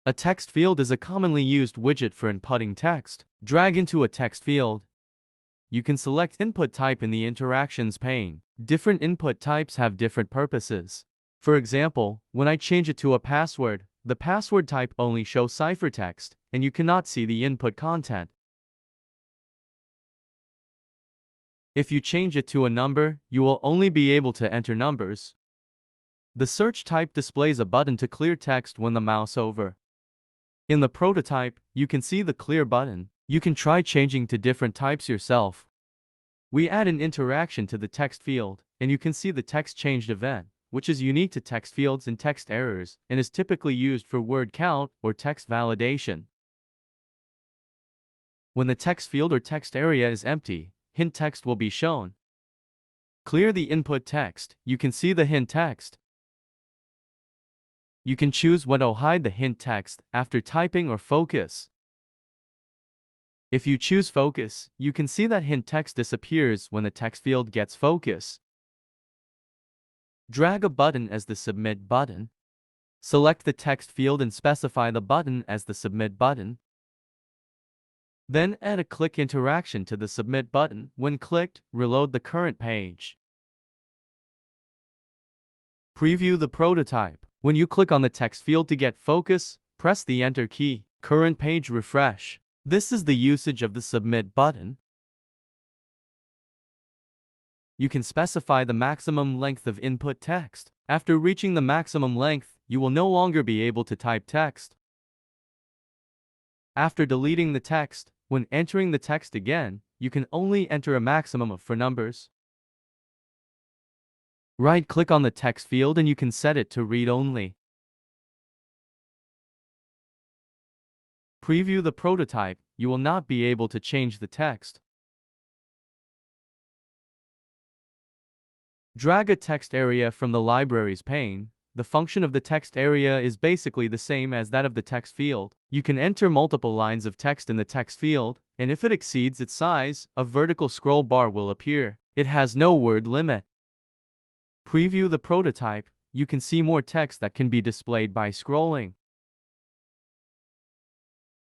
A text field is a commonly used widget for inputting text. Drag into a text field. You can select input type in the interactions pane. Different input types have different purposes. For example, when I change it to a password, the password type only shows ciphertext, and you cannot see the input content. If you change it to a number, you will only be able to enter numbers. The search type displays a button to clear text when the mouse over. In the prototype, you can see the clear button. You can try changing to different types yourself. We add an interaction to the text field, and you can see the text changed event, which is unique to text fields and text errors, and is typically used for word count or text validation. When the text field or text area is empty, hint text will be shown. Clear the input text. You can see the hint text. You can choose when to hide the hint text after typing or focus. If you choose focus, you can see that hint text disappears when the text field gets focus. Drag a button as the submit button. Select the text field and specify the button as the submit button. Then add a click interaction to the submit button. When clicked, reload the current page. Preview the prototype. When you click on the text field to get focus, press the Enter key. Current page refresh. This is the usage of the submit button. You can specify the maximum length of input text. After reaching the maximum length, you will no longer be able to type text. After deleting the text, when entering the text again, you can only enter a maximum of 4 numbers. Right-click on the text field and you can set it to read only. Preview the prototype. You will not be able to change the text. Drag a text area from the libraries pane. The function of the text area is basically the same as that of the text field. You can enter multiple lines of text in the text field, and if it exceeds its size, a vertical scroll bar will appear. It has no word limit. Preview the prototype. You can see more text that can be displayed by scrolling.